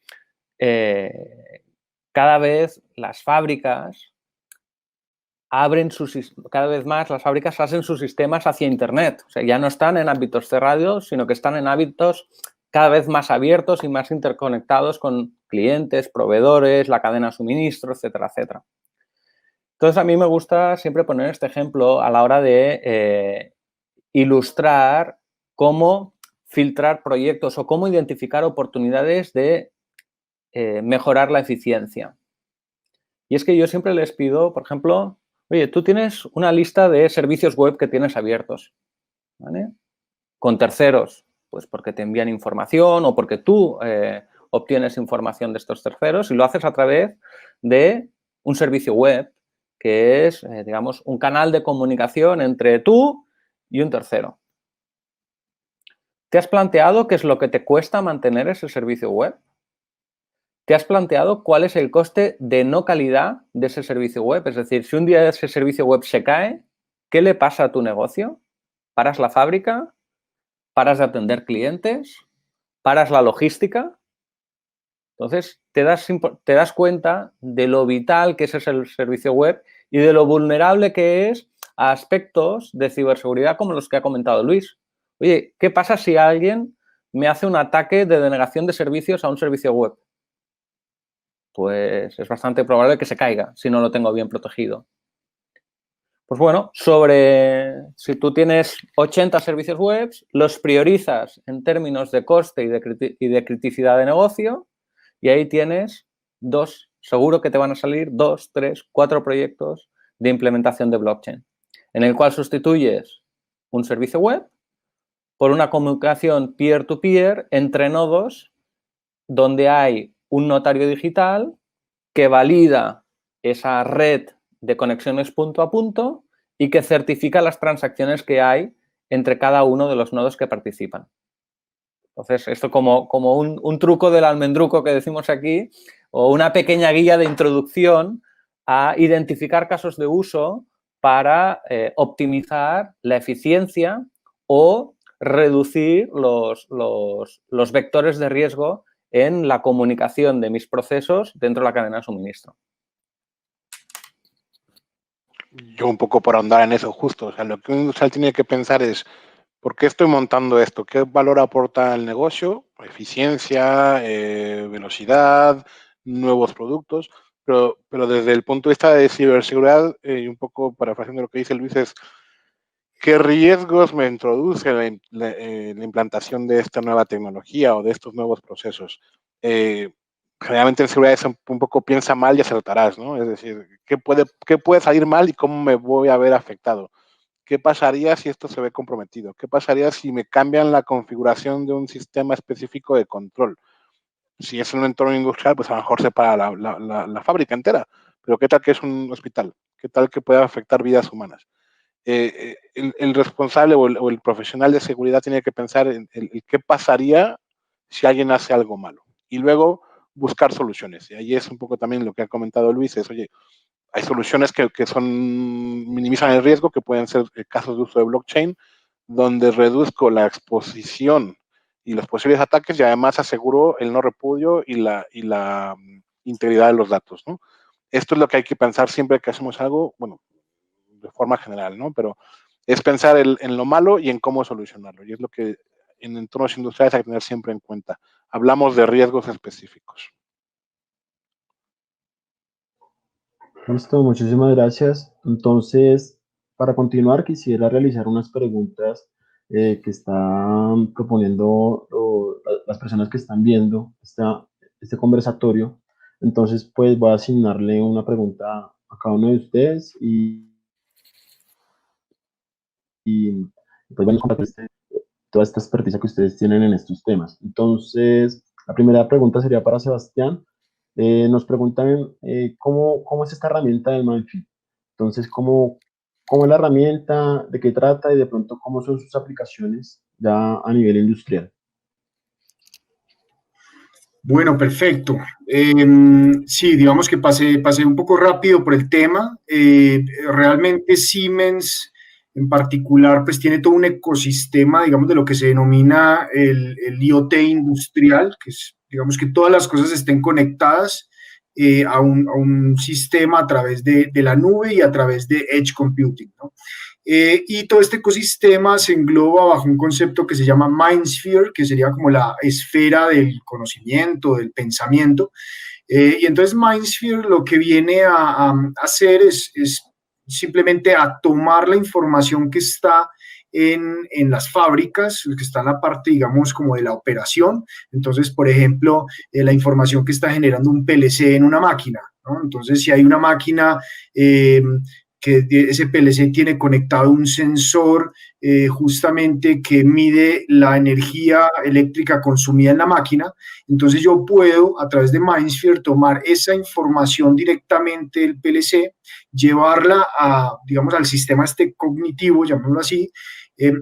cada vez las fábricas cada vez más las fábricas hacen sus sistemas hacia Internet. O sea, ya no están en ámbitos cerrados, sino que están en ámbitos cada vez más abiertos y más interconectados con clientes, proveedores, la cadena de suministro, etcétera, etcétera. Entonces, a mí me gusta siempre poner este ejemplo a la hora de ilustrar cómo filtrar proyectos o cómo identificar oportunidades de mejorar la eficiencia. Y es que yo siempre les pido, por ejemplo, oye, tú tienes una lista de servicios web que tienes abiertos, ¿vale? Con terceros, pues porque te envían información o porque tú obtienes información de estos terceros y lo haces a través de un servicio web que es, digamos, un canal de comunicación entre tú y un tercero. ¿Te has planteado qué es lo que te cuesta mantener ese servicio web? ¿Te has planteado cuál es el coste de no calidad de ese servicio web? Es decir, si un día ese servicio web se cae, ¿qué le pasa a tu negocio? ¿Paras la fábrica? ¿Paras de atender clientes? ¿Paras la logística? Entonces, te das cuenta de lo vital que es ese servicio web y de lo vulnerable que es a aspectos de ciberseguridad como los que ha comentado Luis. Oye, ¿qué pasa si alguien me hace un ataque de denegación de servicios a un servicio web? Pues es bastante probable que se caiga si no lo tengo bien protegido. Pues bueno, si tú tienes 80 servicios web, los priorizas en términos de coste y de criticidad de negocio y ahí tienes seguro que te van a salir 2, 3, 4 proyectos de implementación de blockchain, en el cual sustituyes un servicio web por una comunicación peer-to-peer entre nodos donde hay un notario digital que valida esa red de conexiones punto a punto y que certifica las transacciones que hay entre cada uno de los nodos que participan. Entonces, esto como un truco del almendruco que decimos aquí, o una pequeña guía de introducción a identificar casos de uso para optimizar la eficiencia o reducir los vectores de riesgo en la comunicación de mis procesos dentro de la cadena de suministro. Yo un poco por ahondar en eso justo, o sea, lo que un industrial tiene que pensar es, ¿por qué estoy montando esto? ¿Qué valor aporta al negocio? Eficiencia, velocidad, nuevos productos, pero desde el punto de vista de ciberseguridad, y un poco parafraseando lo que dice Luis, es ¿qué riesgos me introduce la implantación de esta nueva tecnología o de estos nuevos procesos? Generalmente en seguridad un poco piensa mal y acertarás, ¿no? Es decir, ¿qué puede salir mal y cómo me voy a ver afectado? ¿Qué pasaría si esto se ve comprometido? ¿Qué pasaría si me cambian la configuración de un sistema específico de control? Si es un entorno industrial, pues a lo mejor se para la fábrica entera. Pero ¿qué tal que es un hospital? ¿Qué tal que pueda afectar vidas humanas? El responsable o el profesional de seguridad tiene que pensar en qué pasaría si alguien hace algo malo. Y luego buscar soluciones. Y ahí es un poco también lo que ha comentado Luis, es, oye, hay soluciones que minimizan el riesgo, que pueden ser casos de uso de blockchain, donde reduzco la exposición y los posibles ataques y además aseguro el no repudio y la integridad de los datos, ¿no? Esto es lo que hay que pensar siempre que hacemos algo, bueno, de forma general, ¿no? Pero es pensar en lo malo y en cómo solucionarlo. Y es lo que en entornos industriales hay que tener siempre en cuenta. Hablamos de riesgos específicos. Listo, muchísimas gracias. Entonces, para continuar, quisiera realizar unas preguntas que están proponiendo las personas que están viendo este conversatorio. Entonces, pues voy a asignarle una pregunta a cada uno de ustedes y pues bueno, compartir toda esta experticia que ustedes tienen en estos temas. Entonces, la primera pregunta sería para Sebastián. Nos preguntan cómo es esta herramienta del Mindfield. Entonces, cómo es la herramienta, de qué trata y de pronto cómo son sus aplicaciones ya a nivel industrial. Bueno, perfecto. Sí, digamos que pasé un poco rápido por el tema. Realmente Siemens en particular, pues tiene todo un ecosistema, digamos, de lo que se denomina el IoT industrial, que es, digamos, que todas las cosas estén conectadas a un sistema a través de la nube y a través de Edge Computing, ¿no? Y todo este ecosistema se engloba bajo un concepto que se llama MindSphere, que sería como la esfera del conocimiento, del pensamiento. Y entonces MindSphere lo que viene a hacer es simplemente a tomar la información que está en las fábricas, que está en la parte, digamos, como de la operación. Entonces, por ejemplo, la información que está generando un PLC en una máquina, ¿no? Entonces, si hay una máquina que ese PLC tiene conectado un sensor justamente que mide la energía eléctrica consumida en la máquina, entonces yo puedo a través de MindSphere tomar esa información directamente del PLC, llevarla digamos, al sistema este cognitivo, llamémoslo así,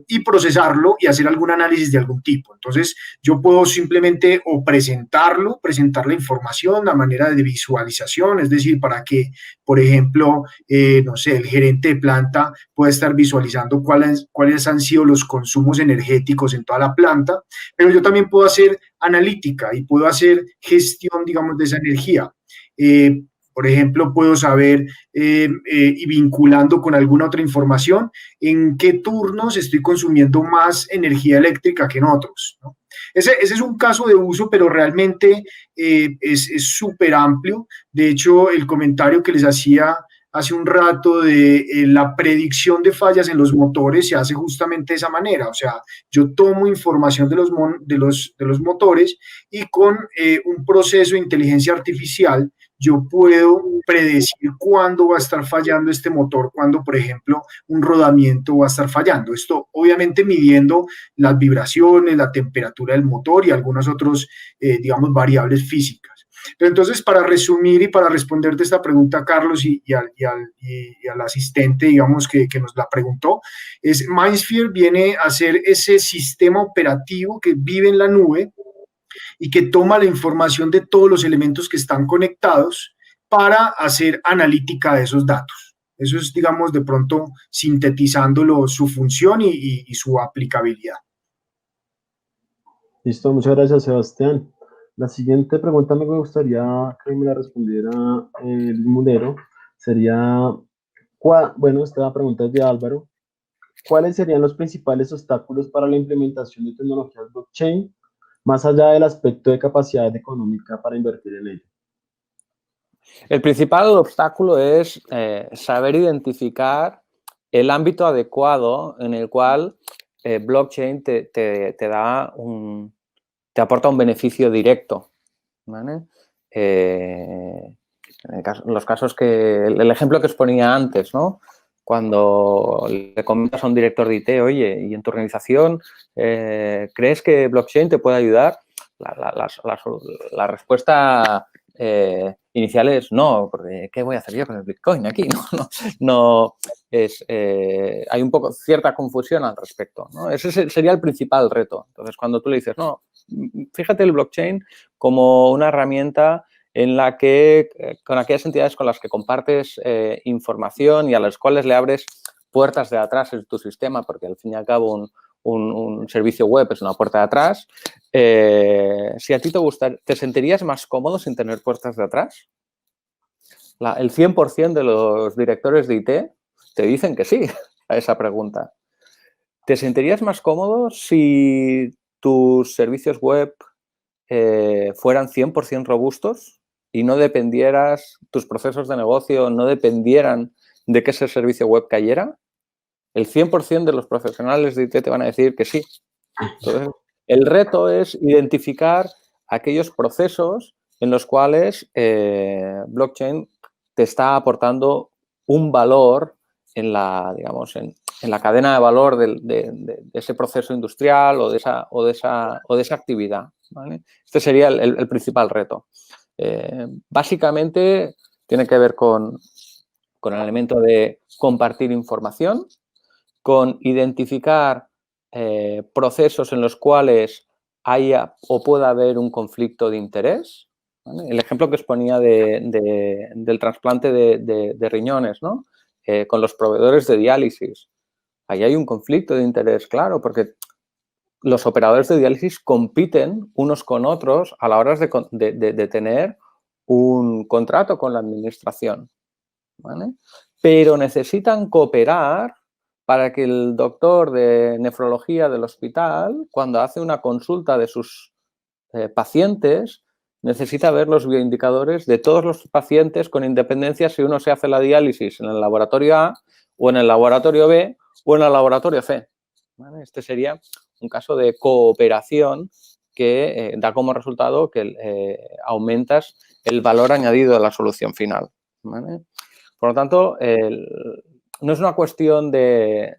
y procesarlo y hacer algún análisis de algún tipo. Entonces, yo puedo simplemente o presentar la información a manera de visualización, es decir, para que, por ejemplo, no sé, el gerente de planta pueda estar visualizando cuáles han sido los consumos energéticos en toda la planta, pero yo también puedo hacer analítica y puedo hacer gestión, digamos, de esa energía. Por ejemplo, puedo saber y vinculando con alguna otra información en qué turnos estoy consumiendo más energía eléctrica que en otros, ¿no? Ese es un caso de uso, pero realmente es súper amplio. De hecho, el comentario que les hacía hace un rato de la predicción de fallas en los motores se hace justamente de esa manera. O sea, yo tomo información de los motores y con un proceso de inteligencia artificial yo puedo predecir cuándo va a estar fallando este motor, cuándo, por ejemplo, un rodamiento va a estar fallando. Esto obviamente midiendo las vibraciones, la temperatura del motor y algunas otras, digamos, variables físicas. Pero entonces, para resumir y para responderte esta pregunta, Carlos, y al asistente, digamos, que nos la preguntó, MindSphere viene a ser ese sistema operativo que vive en la nube y que toma la información de todos los elementos que están conectados para hacer analítica de esos datos. Eso es, digamos, de pronto sintetizándolo su función y su aplicabilidad. Listo, muchas gracias, Sebastián. La siguiente pregunta me gustaría que me la respondiera el Munero. Sería, bueno, esta pregunta es de Álvaro. ¿Cuáles serían los principales obstáculos para la implementación de tecnologías blockchain, más allá del aspecto de capacidad económica para invertir en ello? El principal obstáculo es saber identificar el ámbito adecuado en el cual blockchain te aporta un beneficio directo, ¿vale? En los casos el ejemplo que os ponía antes, ¿no? Cuando le comentas a un director de IT, oye, ¿y en tu organización crees que blockchain te puede ayudar? La respuesta inicial es no, porque ¿qué voy a hacer yo con el Bitcoin aquí? No hay un poco cierta confusión al respecto, ¿no? Ese sería el principal reto. Entonces, cuando tú le dices, no, fíjate el blockchain como una herramienta en la que, con aquellas entidades con las que compartes información y a las cuales le abres puertas de atrás en tu sistema, porque al fin y al cabo un servicio web es una puerta de atrás. Si a ti ¿te sentirías más cómodo sin tener puertas de atrás? El 100% de los directores de IT te dicen que sí a esa pregunta. ¿Te sentirías más cómodo si tus servicios web fueran 100% robustos y no dependieras, tus procesos de negocio no dependieran de que ese servicio web cayera, el 100% de los profesionales de IT te van a decir que sí. Entonces, el reto es identificar aquellos procesos en los cuales blockchain te está aportando un valor en la, digamos, en la cadena de valor de ese proceso industrial o de esa actividad, ¿vale? Este sería el principal reto. Básicamente tiene que ver con el elemento de compartir información, con identificar procesos en los cuales haya o pueda haber un conflicto de interés. ¿Vale? El ejemplo que os ponía del trasplante de riñones, ¿no? Con los proveedores de diálisis. Ahí hay un conflicto de interés, claro, porque los operadores de diálisis compiten unos con otros a la hora de tener un contrato con la administración, ¿vale? Pero necesitan cooperar para que el doctor de nefrología del hospital, cuando hace una consulta de sus pacientes, necesita ver los bioindicadores de todos los pacientes con independencia si uno se hace la diálisis en el laboratorio A o en el laboratorio B o en el laboratorio C. ¿Vale? Este sería un caso de cooperación que da como resultado que aumentas el valor añadido a la solución final. ¿Vale? Por lo tanto, no es una cuestión de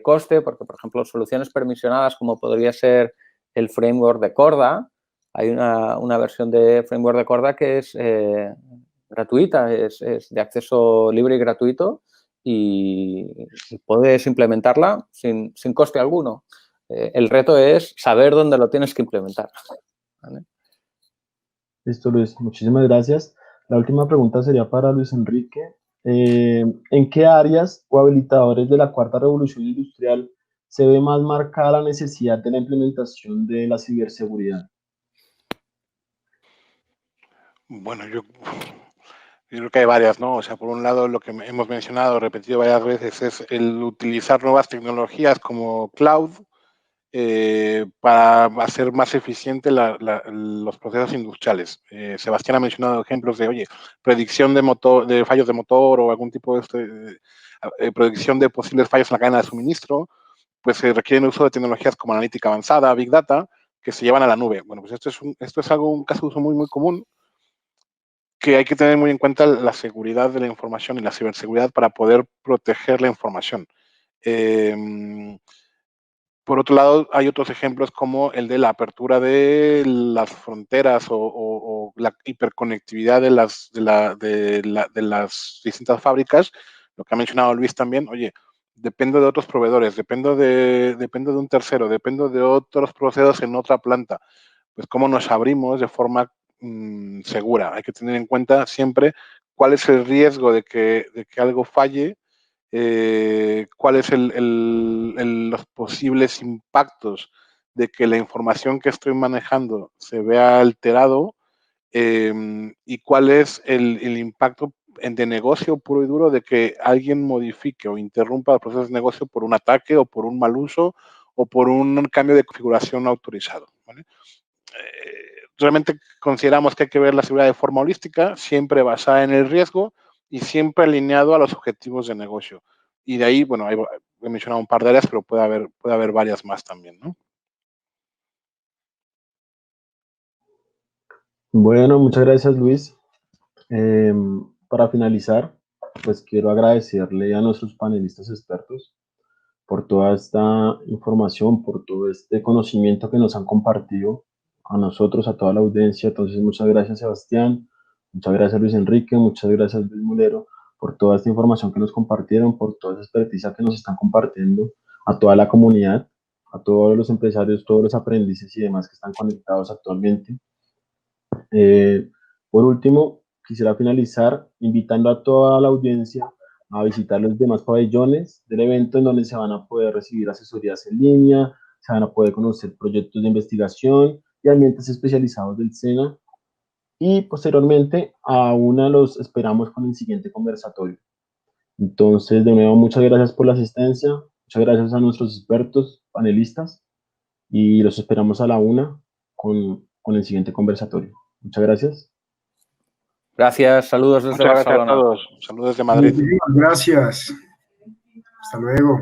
coste, porque, por ejemplo, soluciones permisionadas como podría ser el framework de Corda, hay una versión de framework de Corda que es gratuita, es de acceso libre y gratuito y puedes implementarla sin coste alguno. El reto es saber dónde lo tienes que implementar. ¿Vale? Listo, Luis. Muchísimas gracias. La última pregunta sería para Luis Enrique. ¿En qué áreas o habilitadores de la cuarta revolución industrial se ve más marcada la necesidad de la implementación de la ciberseguridad? Bueno, yo creo que hay varias, ¿no? O sea, por un lado, lo que hemos mencionado, repetido varias veces, es el utilizar nuevas tecnologías como cloud para hacer más eficiente los procesos industriales. Sebastián ha mencionado ejemplos de, oye, predicción de fallos de motor o algún tipo de predicción de posibles fallos en la cadena de suministro, pues se requiere el uso de tecnologías como analítica avanzada, Big Data, que se llevan a la nube. Bueno, pues esto es un caso de uso muy, muy común, que hay que tener muy en cuenta la seguridad de la información y la ciberseguridad para poder proteger la información. Por otro lado, hay otros ejemplos como el de la apertura de las fronteras o la hiperconectividad de las distintas fábricas. Lo que ha mencionado Luis también, oye, dependo de otros proveedores, dependo de un tercero, dependo de otros procesos en otra planta. Pues cómo nos abrimos de forma segura. Hay que tener en cuenta siempre cuál es el riesgo de que algo falle, cuáles los posibles impactos de que la información que estoy manejando se vea alterado, y cuál es el impacto de negocio puro y duro de que alguien modifique o interrumpa el proceso de negocio por un ataque o por un mal uso o por un cambio de configuración no autorizado, ¿vale? Realmente consideramos que hay que ver la seguridad de forma holística, siempre basada en el riesgo y siempre alineado a los objetivos de negocio. Y de ahí, bueno, he mencionado un par de áreas, pero puede haber varias más también, ¿no? Bueno, muchas gracias, Luis. Para finalizar, pues quiero agradecerle a nuestros panelistas expertos por toda esta información, por todo este conocimiento que nos han compartido a nosotros, a toda la audiencia. Entonces, muchas gracias, Sebastián, muchas gracias, Luis Enrique, muchas gracias, Luis Mulero, por toda esta información que nos compartieron, por toda esa experticia que nos están compartiendo a toda la comunidad, a todos los empresarios, todos los aprendices y demás que están conectados actualmente. Por último, quisiera finalizar invitando a toda la audiencia a visitar los demás pabellones del evento en donde se van a poder recibir asesorías en línea, se van a poder conocer proyectos de investigación y ambientes especializados del SENA y posteriormente aún los esperamos con el siguiente conversatorio. Entonces, de nuevo, muchas gracias por la asistencia, muchas gracias a nuestros expertos, panelistas y los esperamos a la 1 con el siguiente conversatorio. Muchas gracias. Gracias, saludos desde Muchas gracias Barcelona. a todos. Saludos de Madrid. Muchísimas gracias. Hasta luego.